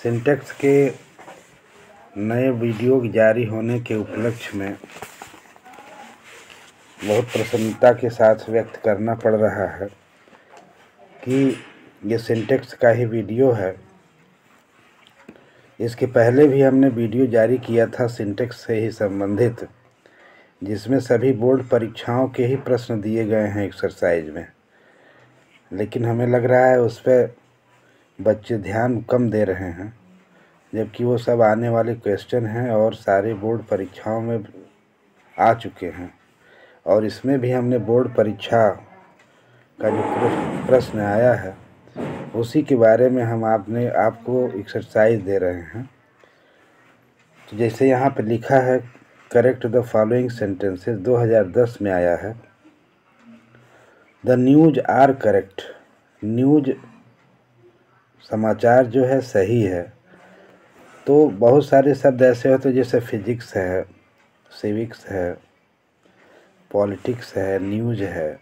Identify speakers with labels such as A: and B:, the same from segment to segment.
A: Syntax के नए video जारी होने के उपलक्ष्य में बहुत प्रसन्नता के साथ व्यक्त करना पड़ रहा है कि ये सिंटैक्स का ही वीडियो है। इसके पहले भी हमने वीडियो जारी किया था सिंटैक्स से ही संबंधित, जिसमें सभी बोर्ड परीक्षाओं के ही प्रश्न दिए गए हैं एक्सरसाइज में, लेकिन हमें लग रहा है उस पर बच्चे ध्यान कम दे रहे हैं, जबकि वो सब आने वाले क्वेश्चन हैं और सारे बोर्ड परीक्षाओं में आ चुके हैं। और इसमें भी हमने बोर्ड परीक्षा का जो प्रश्न आया है उसी के बारे में हम आपको एक्सरसाइज दे रहे हैं। तो जैसे यहाँ पे लिखा है, करेक्ट द फॉलोइंग सेंटेंसेस 2010 में आया है। The news are correct. News समाचार जो है सही है। तो बहुत सारे शब्द ऐसे होते हैं जैसे फिजिक्स है, सिविक्स है, पॉलिटिक्स है, न्यूज है।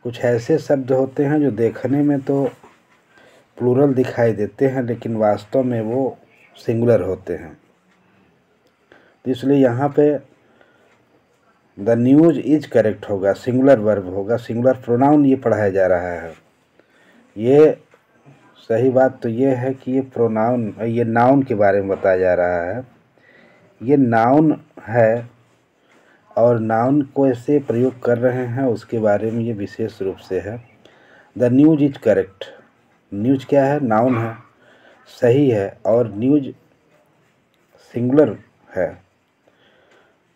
A: कुछ ऐसे शब्द होते हैं जो देखने में तो प्लूरल दिखाई देते हैं लेकिन वास्तव में वो सिंगुलर होते हैं। तो इसलिए यहाँ पे द न्यूज इज करेक्ट होगा, सिंगुलर वर्ब होगा, सिंगुलर प्रोनाउन ये पढ़ाया जा रहा है। ये सही बात तो ये है कि ये नाउन के बारे में बताया जा रहा है। ये नाउन है और नाउन को ऐसे प्रयोग कर रहे हैं उसके बारे में ये विशेष रूप से है। The news is correct. News क्या है? नाउन है, सही है, और न्यूज सिंगुलर है।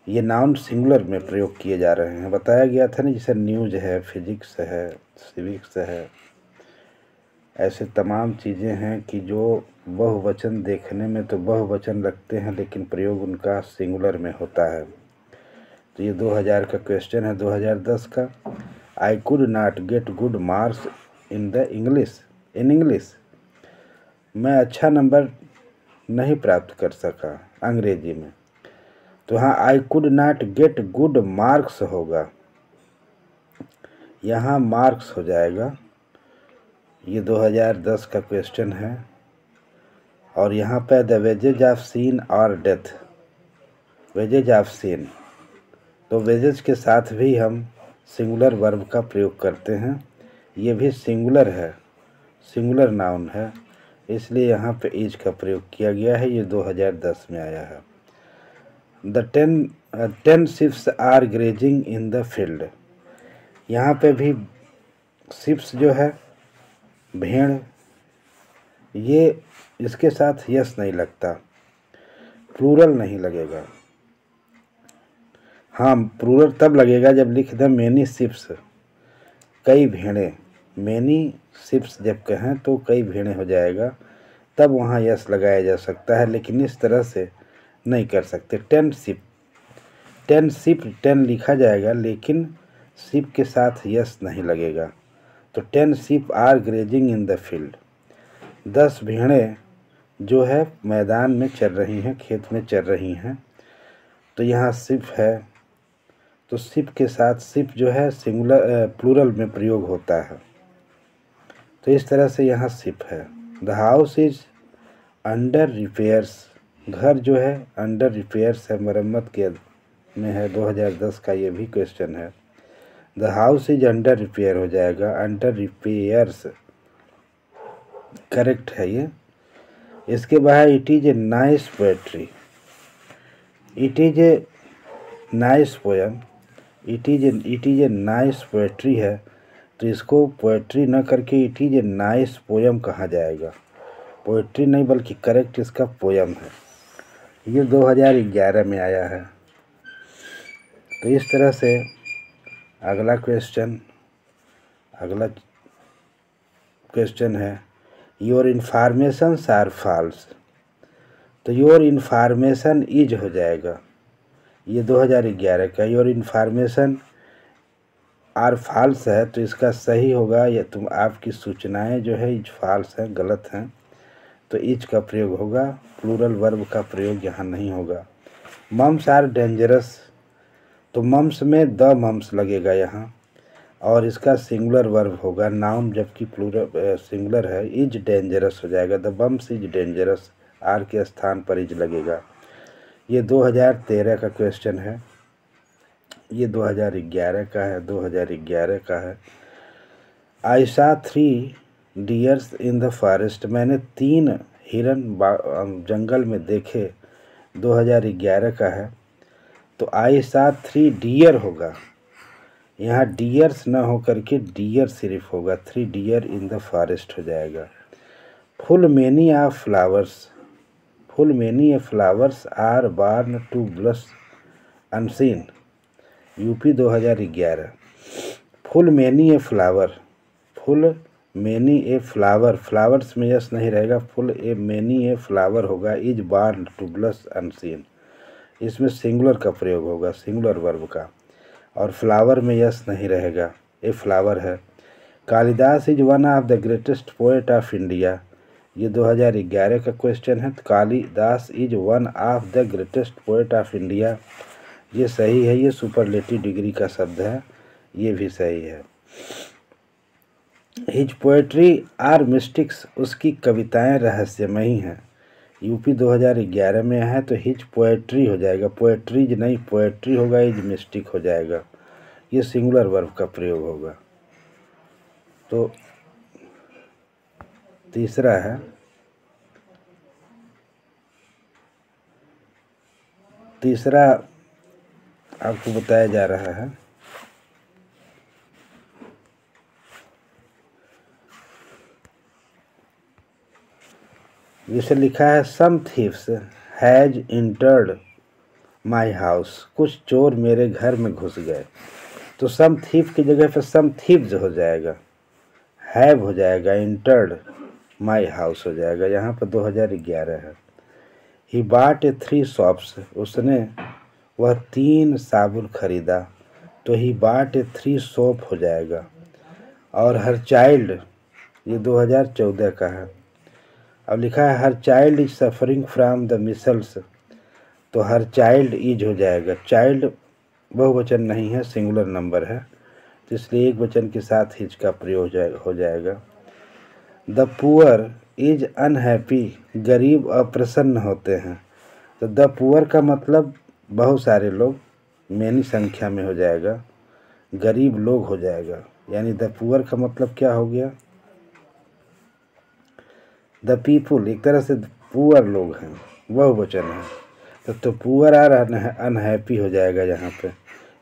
A: ये नाउन सिंगुलर में प्रयोग किए जा रहे हैं। बताया गया था ना, जैसे न्यूज है, फिजिक्स है, सिविक्स है, ऐसे तमाम चीज़ें हैं कि जो बहुवचन देखने में तो बहुवचन लगते हैं लेकिन प्रयोग उनका सिंगुलर में होता है। तो ये 2000 का क्वेश्चन है, 2010 का। I could not get good marks in English. मैं अच्छा नंबर नहीं प्राप्त कर सका अंग्रेजी में। तो हाँ, I could not get good marks होगा, यहाँ मार्क्स हो जाएगा। ये 2010 का क्वेश्चन है। और यहाँ पे द वेजेज ऑफ सीन और डेथ। वेजेज ऑफ सीन, तो वेजेज के साथ भी हम सिंगुलर वर्ब का प्रयोग करते हैं। ये भी सिंगुलर है, सिंगुलर नाउन है, इसलिए यहाँ पे इज का प्रयोग किया गया है। ये 2010 में आया है। The 10 sheeps are grazing in the field. यहाँ पे भी शिप्स जो है भेड़, ये इसके साथ यस नहीं लगता, प्लूरल नहीं लगेगा। हाँ, प्लूरल तब लगेगा जब लिख दें मेनी शिप्स, कई भेड़ें। मेनी शिप्स जब कहें तो कई भेड़ें हो जाएगा, तब वहाँ यस लगाया जा सकता है, लेकिन इस तरह से नहीं कर सकते। 10 शिप 10 लिखा जाएगा लेकिन शिप के साथ यस नहीं लगेगा। तो 10 sheep are grazing in the field. 10 भेड़ें जो है मैदान में चल रही हैं, खेत में चल रही हैं। तो यहाँ शिप है, तो शिप के साथ शिप जो है सिंगुलर प्लूरल में प्रयोग होता है। तो इस तरह से यहाँ शिप है। The house is under repairs. घर जो है अंडर रिपेयर्स है, मरम्मत के में है। 2010 का ये भी क्वेश्चन है। The house is under repair हो जाएगा, अंडर रिपेयर्स करेक्ट है ये। इसके बाद it is a nice poetry. It is a nice poem. It is a nice poetry है, तो इसको पोएट्री न करके it is a nice poem कहा जाएगा। पोएट्री नहीं बल्कि करेक्ट इसका पोएम है। ये 2011 में आया है। तो इस तरह से अगला क्वेश्चन है, योर इन्फॉर्मेशंस आर फॉल्स। तो योर इन्फॉर्मेशन इज हो जाएगा। ये 2011 का। योर इन्फॉर्मेशन आर फॉल्स है, तो इसका सही होगा, या आपकी सूचनाएं जो है इज फॉल्स हैं, गलत हैं, तो इज का प्रयोग होगा। प्लूरल वर्ब का प्रयोग यहाँ नहीं होगा। मम्स आर डेंजरस, तो मम्स में द मम्स लगेगा यहाँ। और इसका सिंगुलर वर्ब होगा नाउन, जबकि प्लूरल सिंगुलर है। इज डेंजरस हो जाएगा, द बम्स इज डेंजरस, आर के स्थान पर इज लगेगा। ये 2013 का क्वेश्चन है, ये 2011 का है, 2011 का है। आई सा 3 डियर्स इन द फॉरेस्ट, मैंने 3 हिरन जंगल में देखे, 2011 का है। तो आई सा 3 डियर होगा, यहाँ डियर्स न होकर के डियर सिर्फ होगा, 3 डियर इन द फॉरेस्ट हो जाएगा। Full many of flowers, full many a flowers are born to blush unseen, UP 2011। Full many a flower, full many a flower, flowers में यस नहीं रहेगा, full a many a flower होगा, is born to blush unseen, इसमें singular का प्रयोग होगा, singular verb का, और फ्लावर में यस नहीं रहेगा, ए फ्लावर है। Kalidas is one of the greatest poet of India, ये 2011 का क्वेश्चन है। Kalidas is one of the greatest poet of India, ये सही है, ये सुपरलेटिव डिग्री का शब्द है, ये भी सही है। हिज पोएट्री आर मिस्टिक्स, उसकी कविताएं रहस्यमयी हैं, यूपी 2011 में है, तो हिज पोएट्री हो जाएगा, पोएट्रीज नहीं पोएट्री होगा, हिज मिस्टिक हो जाएगा, ये सिंगुलर वर्ब का प्रयोग होगा। तो तीसरा है, तीसरा आपको बताया जा रहा है, जिसे लिखा है some thieves has entered my house, कुछ चोर मेरे घर में घुस गए। तो सम थीव की जगह पे सम थीव्स हो जाएगा, हैव हो जाएगा, इंटर्ड माई हाउस हो जाएगा, यहाँ पर 2011 है। ही बॉट ए 3 सोप्स, उसने वह 3 साबुन खरीदा, तो ही बॉट ए 3 सोप हो जाएगा। और हर चाइल्ड, ये 2014 का है। अब लिखा है her child is suffering from the micelles, तो हर चाइल्ड इज हो जाएगा, चाइल्ड बहुवचन नहीं है, सिंगुलर नंबर है, तो इसलिए एक वचन के साथ हिज का प्रयोग हो जाएगा। द पुअर इज अनहैप्पी, गरीब अप्रसन्न होते हैं, तो द पुअर का मतलब बहुत सारे लोग, मैनी संख्या में हो जाएगा, गरीब लोग हो जाएगा, यानी द पुअर का मतलब क्या हो गया, द पीपुल, एक तरह से पुअर लोग हैं, बहुवचन है, तो पुअर आर अनहैप्पी हो जाएगा यहाँ पे।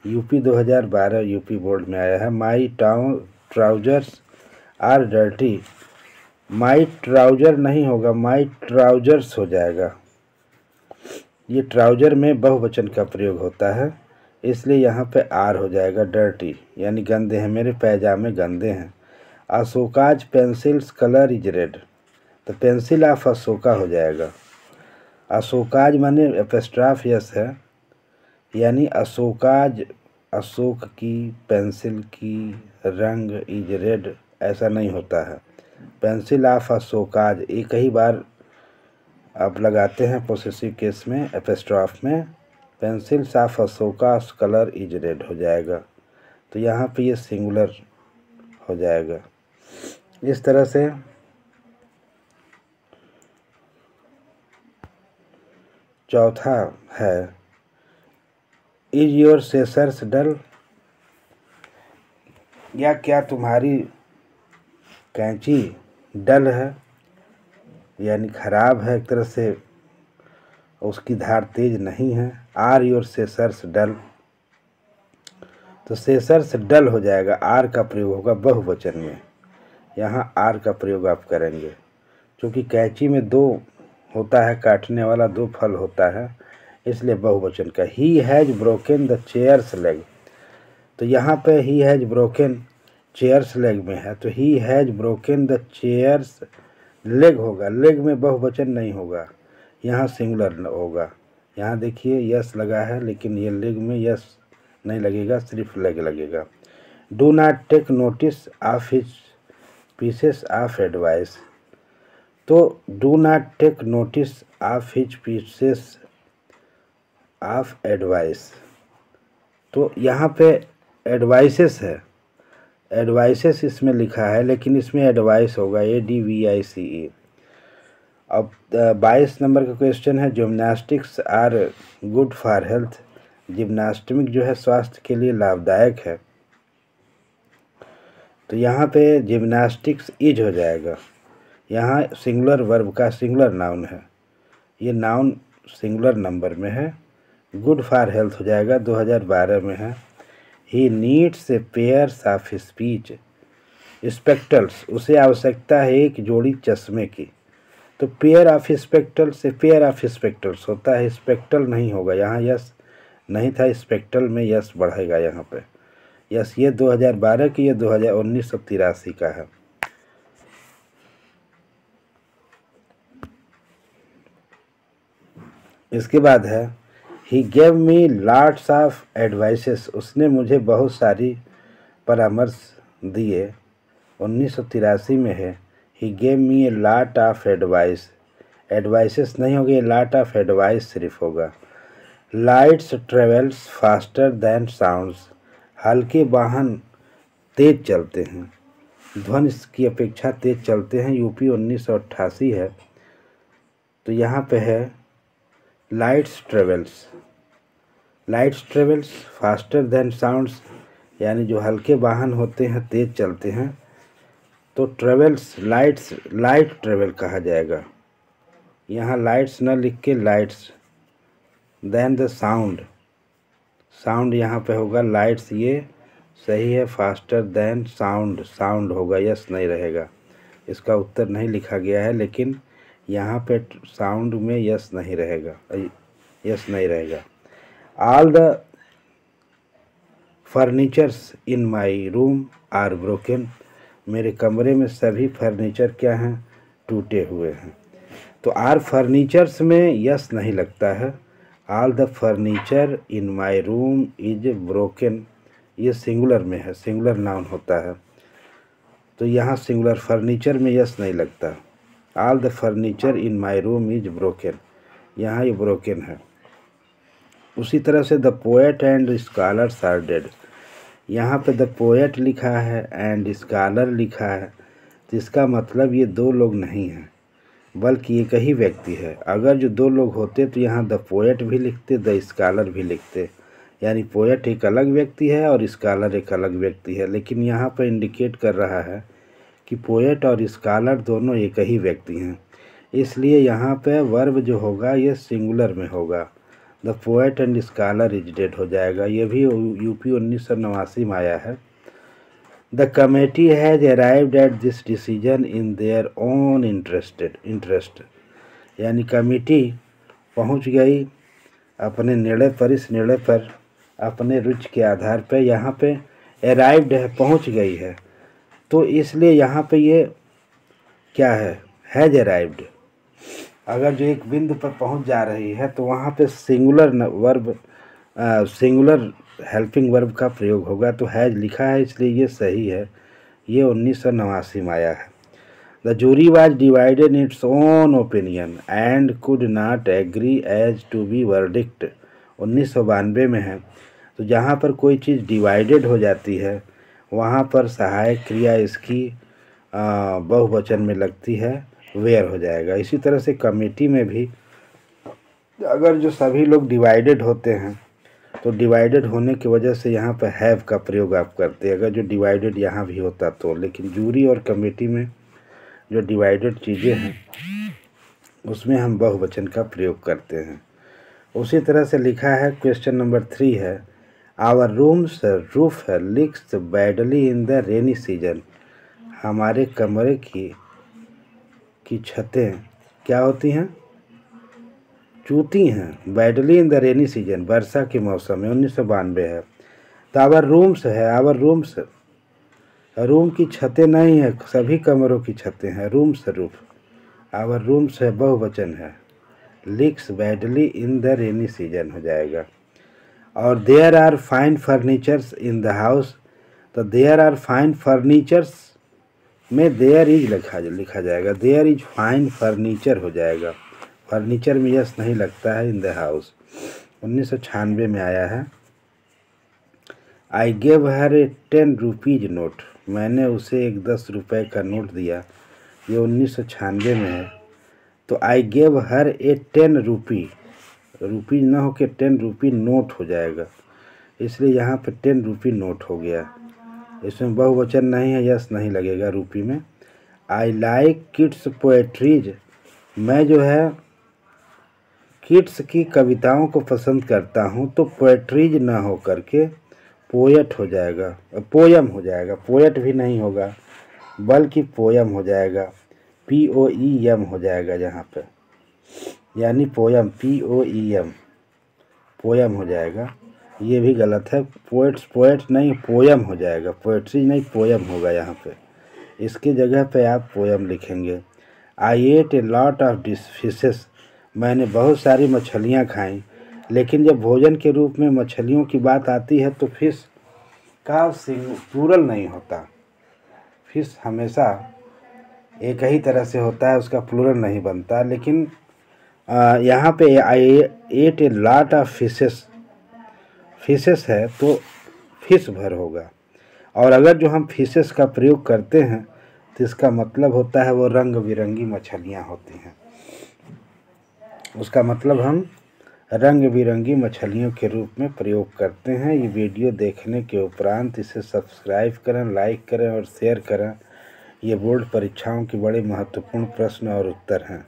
A: यूपी 2012 यूपी बोर्ड में आया है। My trousers are dirty, my trouser नहीं होगा, माई ट्राउजर्स हो जाएगा, ये ट्राउजर में बहुवचन का प्रयोग होता है, इसलिए यहाँ पे आर हो जाएगा, डर्टी यानी गंदे हैं, मेरे पैजामे गंदे हैं। Ashoka's pencils colour is red, तो पेंसिल ऑफ अशोका हो जाएगा, अशोकाज माने एपिस्ट्रॉफ यस है, यानी अशोकाज, अशोक की, पेंसिल की रंग इज रेड, ऐसा नहीं होता है, पेंसिल ऑफ अशोकाज एक ही बार आप लगाते हैं पोसेसिव केस में, एपिस्ट्रॉफ में, pencils of Ashoka colour is red हो जाएगा, तो यहाँ पे ये सिंगुलर हो जाएगा। इस तरह से चौथा है इज योर सेसर्स डल, या क्या तुम्हारी कैंची डल है, यानी खराब है, एक तरह से उसकी धार तेज नहीं है। आर योर सेसर्स डल, तो सेसर्स डल हो जाएगा, आर का प्रयोग होगा बहुवचन में, यहाँ आर का प्रयोग आप करेंगे, क्योंकि कैंची में 2 होता है, काटने वाला 2 फल होता है, इसलिए बहुवचन का। He has broken the chairs leg, तो यहाँ पे he has broken chairs leg में है, तो he has broken the chairs leg होगा, लेग में बहुवचन नहीं होगा, यहाँ सिंगुलर होगा। यहाँ देखिए यस लगा है, लेकिन ये लेग में यस नहीं लगेगा, सिर्फ लेग लगेगा। Do not take notice of his pieces of advice, तो do not take notice of his pieces of advice, तो यहाँ पे एडवाइसेस है, एडवाइसेस इसमें लिखा है, लेकिन इसमें एडवाइस होगा, ADVICE। अब 22 नंबर का क्वेश्चन है, gymnastics are good for health. Gymnastic जो है स्वास्थ्य के लिए लाभदायक है। तो यहाँ पे जिम्नास्टिक्स इज हो जाएगा। यहाँ सिंगुलर वर्ब का सिंगुलर नाउन है, ये नाउन सिंगुलर नंबर में है। गुड फॉर हेल्थ हो जाएगा, 2012 में है। He needs a pairs of speech spectacles, उसे आवश्यकता है एक जोड़ी चश्मे की। तो पेयर ऑफ स्पेक्टल्स से पेयर ऑफ स्पेक्टल्स होता है, स्पेक्टल नहीं होगा, यहाँ यस नहीं था, स्पेक्टल में यस बढ़ेगा यहाँ पे। यस, ये 2012 की, ये 1983 का है। इसके बाद है, he gave me lots of advices, उसने मुझे बहुत सारी परामर्श दिए। 1983 में है। He gave me A lot of advice, advices नहीं होगी, लॉट ऑफ एडवाइस सिर्फ होगा। Lights travels faster than sounds, हल्के वाहन तेज चलते हैं, ध्वनि की अपेक्षा तेज चलते हैं। यूपी 1988 है। तो यहाँ पे है lights travels faster than sounds, यानी जो हल्के वाहन होते हैं तेज चलते हैं। तो ट्रेवल्स लाइट ट्रेवल कहा जाएगा। यहाँ लाइट्स न लिख के लाइट्स, देन द साउंड यहाँ पे होगा, लाइट्स ये सही है, फास्टर देन साउंड होगा, यस नहीं रहेगा। इसका उत्तर नहीं लिखा गया है, लेकिन यहाँ पे साउंड में यस नहीं रहेगा। All the furnitures in my room are broken, मेरे कमरे में सभी फर्नीचर क्या हैं, टूटे हुए हैं। तो आर फर्नीचर्स में यस नहीं लगता है। All the furniture in my room is broken, ये सिंगुलर में है, सिंगुलर नाउन होता है। तो यहाँ सिंगुलर फर्नीचर में यस नहीं लगता। All the furniture in my room is broken, यहाँ ये ब्रोकन है। उसी तरह से the poet and scholars are dead, यहाँ पे द पोएट लिखा है एंड स्कॉलर लिखा है, तो इसका मतलब ये दो लोग नहीं हैं, बल्कि एक ही व्यक्ति है। अगर जो दो लोग होते तो यहाँ द पोएट भी लिखते, द स्कॉलर भी लिखते, यानी पोएट एक अलग व्यक्ति है और स्कॉलर एक अलग व्यक्ति है। लेकिन यहाँ पर इंडिकेट कर रहा है कि पोएट और स्कॉलर दोनों एक ही व्यक्ति हैं, इसलिए यहाँ पे वर्ब जो होगा ये सिंगुलर में होगा। The poet and scholar is dead हो जाएगा। ये भी यूपी 1989 में आया है। The committee has arrived at this decision in their own interest, यानी कमेटी पहुँच गई अपने निर्णय पर, इस निर्णय पर अपने रुचि के आधार पर। यहाँ पे अराइव्ड है, पहुँच गई है, तो इसलिए यहाँ पे ये क्या है, हैज अराइव्ड। अगर जो एक बिंदु पर पहुँच जा रही है तो वहाँ पे सिंगुलर हेल्पिंग वर्ब का प्रयोग होगा। तो हैज लिखा है, इसलिए ये सही है। ये 1989 में आया है। The jury was divided in its own opinion and could not agree as to be verdict, 1992 में है। तो जहाँ पर कोई चीज़ डिवाइडेड हो जाती है वहाँ पर सहायक क्रिया इसकी बहुवचन में लगती है, वेयर हो जाएगा। इसी तरह से कमेटी में भी अगर जो सभी लोग डिवाइडेड होते हैं तो डिवाइडेड होने की वजह से यहाँ पर हैव का प्रयोग आप करते हैं, अगर जो डिवाइडेड यहाँ भी होता तो। लेकिन जूरी और कमेटी में जो डिवाइडेड चीज़ें हैं उसमें हम बहुवचन का प्रयोग करते हैं। उसी तरह से लिखा है, क्वेश्चन नंबर 3 है, our rooms roof leaks badly in the rainy season, हमारे कमरे की छतें क्या होती हैं, चूती हैं। Badly in the rainy season, वर्षा के मौसम में, 1992 है। तो आवर रूम्स है, आवर रूम्स, रूम की छतें नहीं है, सभी कमरों की छतें हैं, रूम्स रूफ। आवर रूम्स है, बहुवचन है। Leaks badly in the rainy season हो जाएगा। और there are fine furnitures in the house, तो देयर आर फाइन फर्नीचर्स में देयर इज लिखा जाएगा, देयर इज फाइन फर्नीचर हो जाएगा। फर्नीचर में यस नहीं लगता है, इन द हाउस। 1996 में आया है। I gave her A 10 rupees note, मैंने उसे एक 10 रुपये का नोट दिया, ये 1996 में है। तो आई गेव हर ए 10 रुपी, रुपी ना हो के 10 रुपी नोट हो जाएगा, इसलिए यहाँ पे 10 रुपी नोट हो गया। इसमें बहुवचन नहीं है, यस नहीं लगेगा रुपी में। आई लाइक किड्स पोएट्रीज, मैं जो है किड्स की कविताओं को पसंद करता हूँ। तो पोएट्रीज ना हो करके पोएट हो जाएगा, पोयम हो जाएगा, पोएट भी नहीं होगा बल्कि पोयम हो जाएगा, POEM हो जाएगा यहाँ पे, यानी पोयम, POEM, पोयम हो जाएगा। ये भी गलत है, पोएट नहीं पोयम हो जाएगा, पोएट्री नहीं पोयम होगा यहाँ पे। इसकी जगह पे आप पोयम लिखेंगे। I ate a lot of fishes, मैंने बहुत सारी मछलियाँ खाईं। लेकिन जब भोजन के रूप में मछलियों की बात आती है तो फिश का प्लूरल नहीं होता। फिश हमेशा एक ही तरह से होता है, उसका प्लूरल नहीं बनता। लेकिन यहाँ पे I ate a lot of fishes है तो फिश भर होगा। और अगर जो हम फिशेस का प्रयोग करते हैं तो इसका मतलब होता है वो रंग बिरंगी मछलियाँ होती हैं, उसका मतलब हम रंग बिरंगी मछलियों के रूप में प्रयोग करते हैं। ये वीडियो देखने के उपरांत इसे सब्सक्राइब करें, लाइक करें और शेयर करें। ये बोर्ड परीक्षाओं के बड़े महत्वपूर्ण प्रश्न और उत्तर हैं।